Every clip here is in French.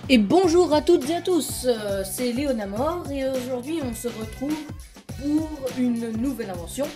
Et bonjour à toutes et à tous, c'est Léonamor et aujourd'hui on se retrouve pour une nouvelle invention.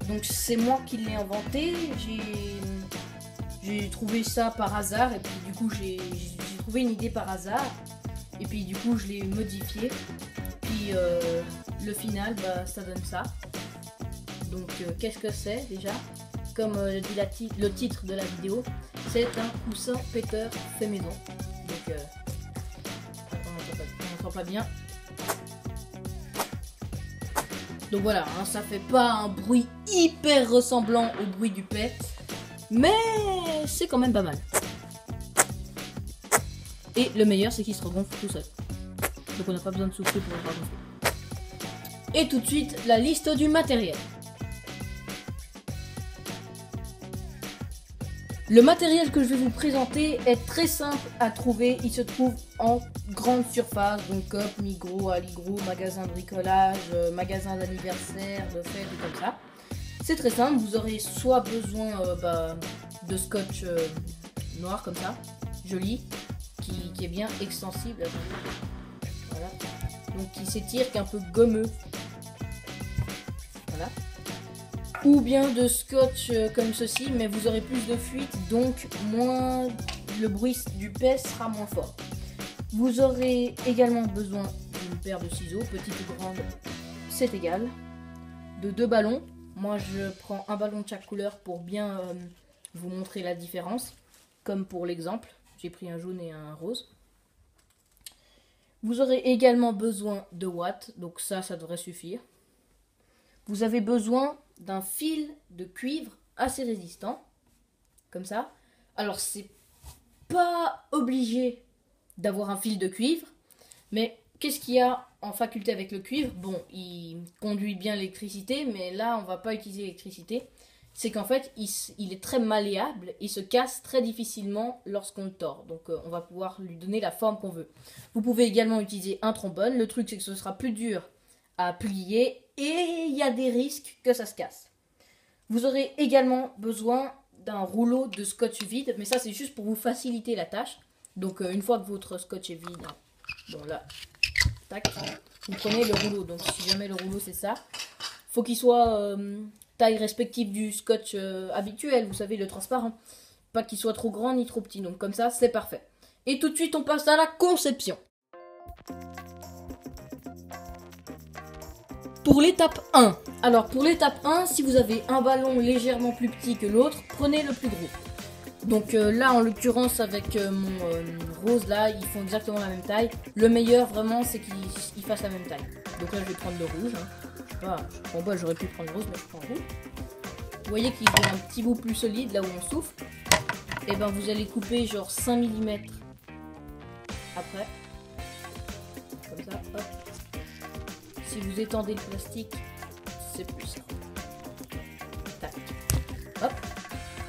Donc c'est moi qui l'ai inventé, j'ai trouvé ça par hasard et puis du coup j'ai trouvé une idée par hasard et puis du coup je l'ai modifié. Puis le final ça donne ça. Donc qu'est-ce que c'est déjà? Comme dit le titre de la vidéo, c'est un coussin péteur fait maison. Donc on n'entend pas bien. Donc voilà, hein, ça fait pas un bruit hyper ressemblant au bruit du pet, mais c'est quand même pas mal. Et le meilleur, c'est qu'il se regonfle tout seul. Donc on n'a pas besoin de souffler pour le faire gonfler. Et tout de suite, la liste du matériel. Le matériel que je vais vous présenter est très simple à trouver. Il se trouve en grande surface, donc Coop, Migros, Allegro, magasin de bricolage, magasin d'anniversaire, de fête et comme ça. C'est très simple, vous aurez soit besoin de scotch noir comme ça, joli, qui est bien extensible. Voilà. Donc qui s'étire, qui est un peu gommeux. Voilà. Ou bien de scotch comme ceci, mais vous aurez plus de fuite, donc moins le bruit du pet sera moins fort. Vous aurez également besoin d'une paire de ciseaux, petite ou grande, c'est égal. De 2 ballons, moi je prends un ballon de chaque couleur pour bien vous montrer la différence, comme pour l'exemple, j'ai pris un jaune et un rose. Vous aurez également besoin de watts, donc ça devrait suffire. Vous avez besoin d'un fil de cuivre assez résistant, comme ça. Alors c'est pas obligé d'avoir un fil de cuivre, mais qu'est-ce qu'il y a en faculté avec le cuivre? Bon, il conduit bien l'électricité, mais là on va pas utiliser l'électricité. C'est qu'en fait il est très malléable, il se casse très difficilement lorsqu'on le tord, donc on va pouvoir lui donner la forme qu'on veut. Vous pouvez également utiliser un trombone, le truc c'est que ce sera plus dur à plier et il y a des risques que ça se casse. Vous aurez également besoin d'un rouleau de scotch vide, mais ça c'est juste pour vous faciliter la tâche. Donc une fois que votre scotch est vide, bon là, tac, vous prenez le rouleau. Donc si jamais le rouleau c'est ça, faut qu'il soit taille respective du scotch habituel, vous savez, le transparent. Pas qu'il soit trop grand ni trop petit, donc comme ça c'est parfait. Et tout de suite on passe à la conception. Pour l'étape 1, alors pour l'étape 1, si vous avez un ballon légèrement plus petit que l'autre, prenez le plus gros. Donc là en l'occurrence avec mon rose là, ils font exactement la même taille. Le meilleur vraiment c'est qu'ils fassent la même taille. Donc là je vais prendre le rouge. Hein. Je sais pas, bon bah j'aurais pu prendre le rose mais je prends le rouge. Vous voyez qu'il est un petit bout plus solide là où on souffle. Et ben vous allez couper genre 5 mm après. Comme ça, hop. Si vous étendez le plastique, c'est plus simple. Tac. Hop.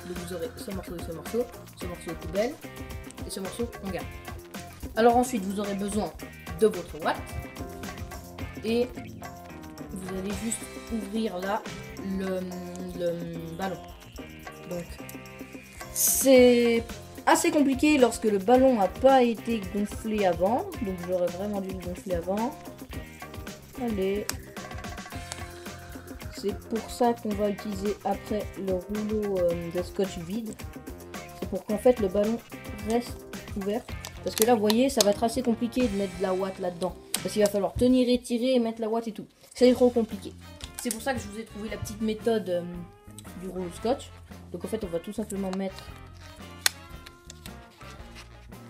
Donc vous aurez ce morceau et ce morceau est poubelle, et ce morceau on garde. Alors ensuite vous aurez besoin de votre watt, et vous allez juste ouvrir là le ballon. Donc c'est assez compliqué lorsque le ballon n'a pas été gonflé avant, donc j'aurais vraiment dû le gonfler avant. Allez, c'est pour ça qu'on va utiliser après le rouleau de scotch vide. C'est pour qu'en fait le ballon reste ouvert. Parce que là, vous voyez, ça va être assez compliqué de mettre de la ouate là-dedans. Parce qu'il va falloir tenir et tirer et mettre la ouate et tout. C'est trop compliqué. C'est pour ça que je vous ai trouvé la petite méthode du rouleau scotch. Donc en fait, on va tout simplement mettre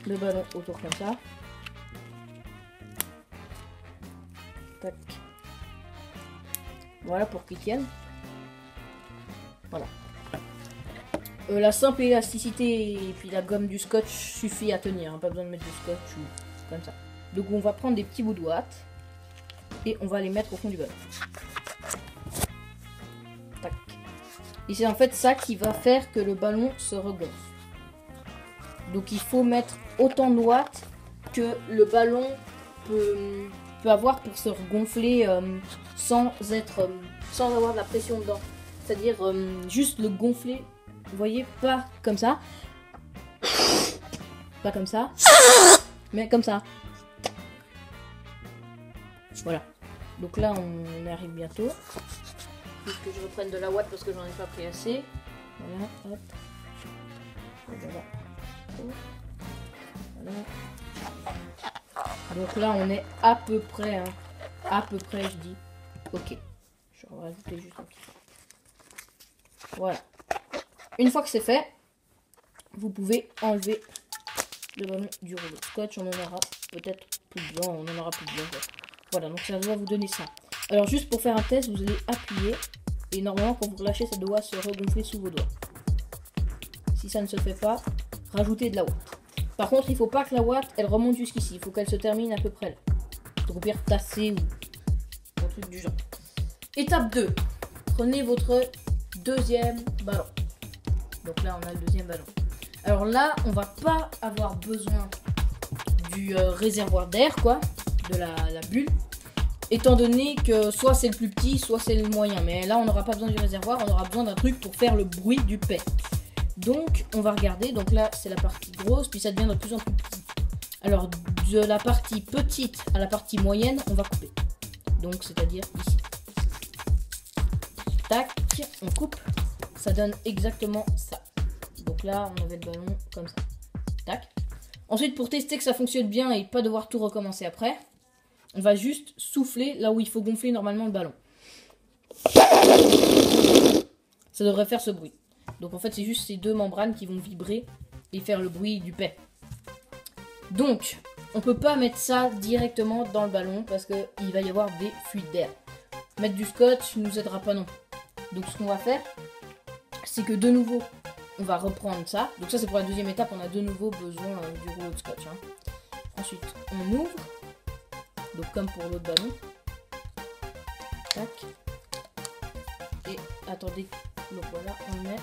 le ballon autour comme ça. Tac. Voilà pour qu'il tienne. Voilà. La simple élasticité et puis la gomme du scotch suffit à tenir. Hein, pas besoin de mettre du scotch ou comme ça. Donc on va prendre des petits bouts de ouate et on va les mettre au fond du ballon. Tac. Et c'est en fait ça qui va faire que le ballon se regonfle. Donc il faut mettre autant de watts que le ballon peut avoir pour se regonfler sans avoir de la pression dedans. C'est-à-dire juste le gonfler, vous voyez, pas comme ça. Pas comme ça. mais comme ça. Voilà. Donc là, on arrive bientôt. Juste que je reprenne de la ouate parce que j'en ai pas pris assez. Voilà, hop. Voilà. Voilà. Donc là, on est à peu près, hein. À peu près, je dis. Ok. Je vais rajouter juste un petit peu. Voilà. Une fois que c'est fait, vous pouvez enlever le ballon du rouleau de scotch. On en aura peut-être plus besoin. On en aura plus besoin. Voilà, donc ça doit vous donner ça. Alors juste pour faire un test, vous allez appuyer. Et normalement, quand vous relâchez, ça doit se regonfler sous vos doigts. Si ça ne se fait pas, rajoutez de la ouate. Par contre, il ne faut pas que la ouate, elle remonte jusqu'ici. Il faut qu'elle se termine à peu près là. Donc au pire, tasser ou un truc du genre. Étape 2. Prenez votre deuxième ballon. Donc là, on a le deuxième ballon. Alors là, on va pas avoir besoin du réservoir d'air, quoi, de la bulle. Étant donné que soit c'est le plus petit, soit c'est le moyen. Mais là, on n'aura pas besoin du réservoir, on aura besoin d'un truc pour faire le bruit du paix. Donc, on va regarder. Donc là, c'est la partie grosse, puis ça devient de plus en plus petit. Alors, de la partie petite à la partie moyenne, on va couper. Donc, c'est-à-dire ici. Tac, on coupe. Ça donne exactement ça. Donc là, on avait le ballon comme ça. Tac. Ensuite, pour tester que ça fonctionne bien et pas devoir tout recommencer après, on va juste souffler là où il faut gonfler normalement le ballon. Ça devrait faire ce bruit. Donc en fait, c'est juste ces deux membranes qui vont vibrer et faire le bruit du paix. Donc, on peut pas mettre ça directement dans le ballon parce qu'il va y avoir des fuites d'air. Mettre du scotch ne nous aidera pas non plus. Donc ce qu'on va faire, c'est que de nouveau, on va reprendre ça. Donc ça, c'est pour la deuxième étape. On a de nouveau besoin du rouleau de scotch. Hein. Ensuite, on ouvre. Donc comme pour l'autre ballon. Tac. Et attendez. Donc voilà, on le met.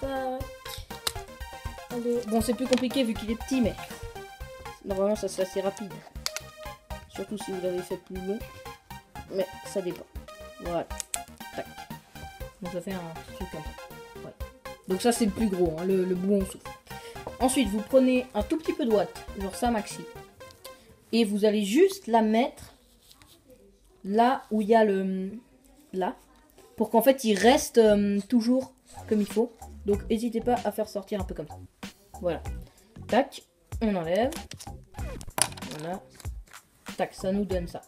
Tac. Allez. Bon, c'est plus compliqué vu qu'il est petit, mais normalement ça c'est assez rapide. Surtout si vous l'avez fait plus long. Mais ça dépend. Voilà. Tac. Donc ça fait un truc comme ça. Voilà. Donc ça c'est le plus gros, hein, le bout en souffle. Ensuite, vous prenez un tout petit peu de ouate, genre ça maxi. Et vous allez juste la mettre là où il y a le... Là. Pour qu'en fait, il reste toujours comme il faut. Donc, n'hésitez pas à faire sortir un peu comme ça. Voilà. Tac. On enlève. Voilà. Tac. Ça nous donne ça.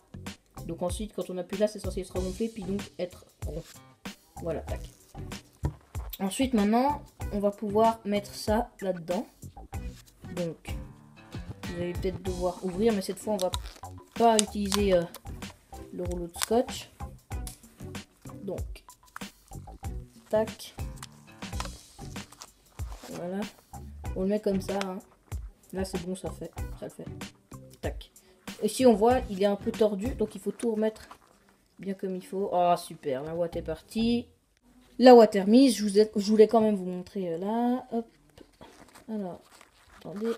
Donc ensuite, quand on appuie là, c'est censé se regonfler. Puis donc être rond. Voilà. Tac. Ensuite, maintenant, on va pouvoir mettre ça là-dedans. Donc... Vous allez peut-être devoir ouvrir, mais cette fois on va pas utiliser le rouleau de scotch. Donc, tac. Voilà. On le met comme ça. Hein. Là c'est bon, ça le fait. Tac. Ici on voit, il est un peu tordu, donc il faut tout remettre bien comme il faut. Ah super, la ouate est partie. La ouate est remise. Je voulais quand même vous montrer là. Hop. Alors, attendez.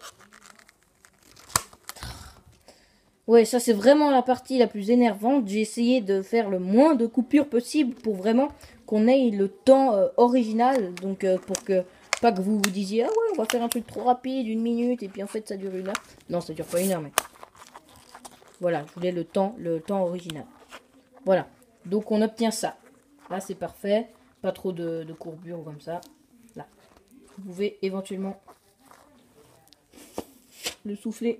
Ouais, ça c'est vraiment la partie la plus énervante. J'ai essayé de faire le moins de coupures possible pour vraiment qu'on ait le temps original. Donc pour que, pas que vous vous disiez, ah ouais, on va faire un truc trop rapide, 1 minute, et puis en fait ça dure 1 heure. Non, ça dure pas 1 heure, mais... Voilà, je voulais le temps original. Voilà, donc on obtient ça. Là c'est parfait, pas trop de courbures comme ça. Là, vous pouvez éventuellement le souffler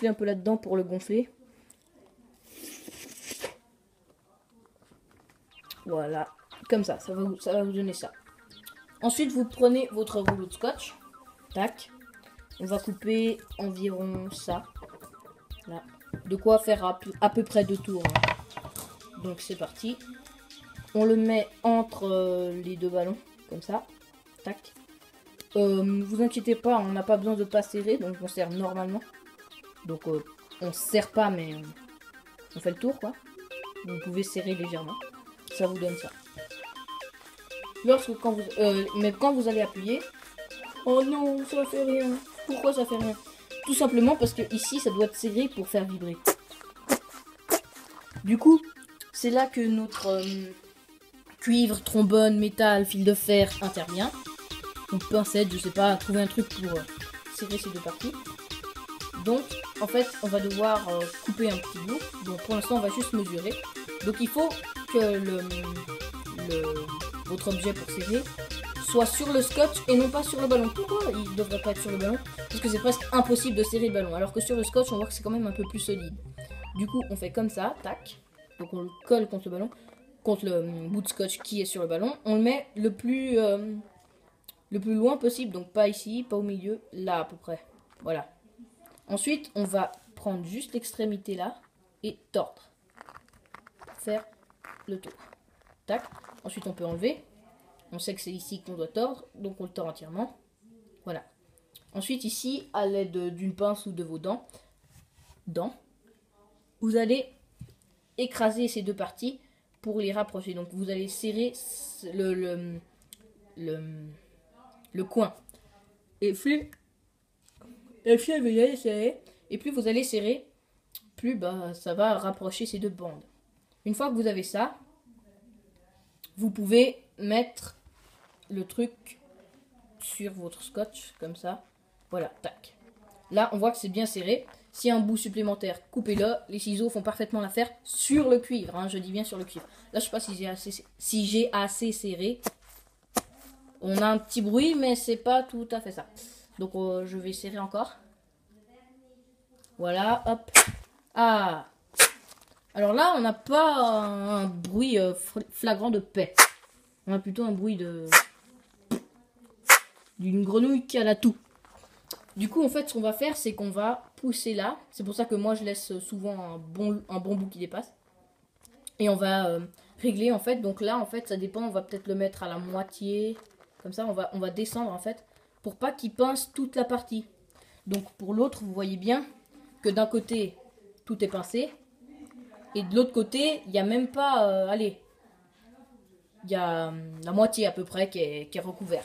un peu là-dedans pour le gonfler. Voilà, comme ça, ça va vous donner ça. Ensuite, vous prenez votre rouleau de scotch. Tac. On va couper environ ça. Là. De quoi faire à peu près 2 tours. Hein. Donc c'est parti. On le met entre les 2 ballons, comme ça. Tac. Vous inquiétez pas, on n'a pas besoin de pas serrer, donc on serre normalement. Donc on serre pas, mais on fait le tour, quoi. Vous pouvez serrer légèrement. Ça vous donne ça. Mais quand vous allez appuyer... Oh non, ça fait rien. Pourquoi ça fait rien? Tout simplement parce que ici, ça doit être serré pour faire vibrer. Du coup, c'est là que notre cuivre, trombone, métal, fil de fer intervient. Donc pincette, je sais pas, trouver un truc pour serrer ces 2 parties. Donc en fait on va devoir couper un petit bout. Donc pour l'instant on va juste mesurer. Donc il faut que votre objet pour serrer soit sur le scotch et non pas sur le ballon. Pourquoi il ne devrait pas être sur le ballon? Parce que c'est presque impossible de serrer le ballon. Alors que sur le scotch, on voit que c'est quand même un peu plus solide. Du coup, on fait comme ça, tac. Donc on le colle contre le ballon, contre le bout de scotch qui est sur le ballon. On le met le plus loin possible. Donc pas ici, pas au milieu, là à peu près. Voilà. Ensuite, on va prendre juste l'extrémité là et tordre. Faire le tour. Tac. Ensuite, on peut enlever. On sait que c'est ici qu'on doit tordre, donc on le tord entièrement. Voilà. Ensuite, ici, à l'aide d'une pince ou de vos dents, vous allez écraser ces deux parties pour les rapprocher. Donc, vous allez serrer le coin. Et plus vous allez serrer, plus ça va rapprocher ces deux bandes. Une fois que vous avez ça, vous pouvez mettre le truc sur votre scotch, comme ça. Voilà, tac. Là, on voit que c'est bien serré. S'il y a un bout supplémentaire, coupez-le. Les ciseaux font parfaitement l'affaire sur le cuivre. Hein, je dis bien sur le cuivre. Là, je sais pas si j'ai assez serré. On a un petit bruit, mais c'est pas tout à fait ça. Donc, je vais serrer encore. Voilà, hop. Ah! Alors là, on n'a pas un bruit flagrant de paix. On a plutôt un bruit d'une grenouille qui a la toux. Du coup, en fait, ce qu'on va faire, c'est qu'on va pousser là. C'est pour ça que moi, je laisse souvent un bon bout qui dépasse. Et on va régler, en fait. Donc là, en fait, ça dépend. On va peut-être le mettre à la moitié. Comme ça, on va descendre, en fait, pour pas qu'il pince toute la partie. Donc, pour l'autre, vous voyez bien que d'un côté, tout est pincé. Et de l'autre côté, il n'y a même pas... allez, il y a la moitié à peu près qui est recouvert.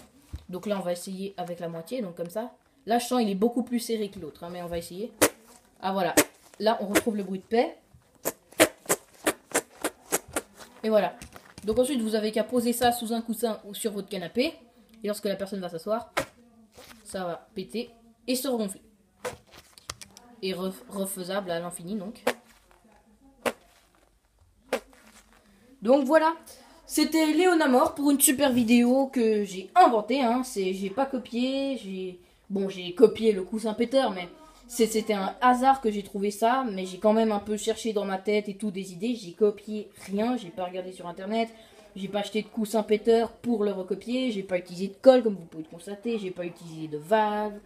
Donc là, on va essayer avec la moitié, donc comme ça. Là, je sens il est beaucoup plus serré que l'autre, hein, mais on va essayer. Ah voilà, là, on retrouve le bruit de paix. Et voilà. Donc ensuite, vous avez qu'à poser ça sous un coussin ou sur votre canapé. Et lorsque la personne va s'asseoir, ça va péter et se gonfler. Et refaisable à l'infini, donc. Donc voilà, c'était Léonamor pour une super vidéo que j'ai inventée. Hein. J'ai pas copié, j'ai copié le coussin péteur, mais c'était un hasard que j'ai trouvé ça. Mais j'ai quand même un peu cherché dans ma tête et tout des idées. J'ai copié rien, j'ai pas regardé sur internet. J'ai pas acheté de coussin péteur pour le recopier. J'ai pas utilisé de colle comme vous pouvez le constater. J'ai pas utilisé de valve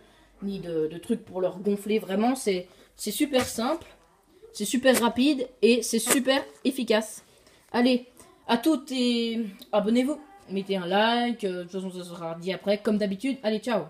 ni de trucs pour le regonfler. Vraiment, c'est super simple, c'est super rapide et c'est super efficace. Allez, à toutes et abonnez-vous. Mettez un like, de toute façon ça sera dit après comme d'habitude. Allez, ciao.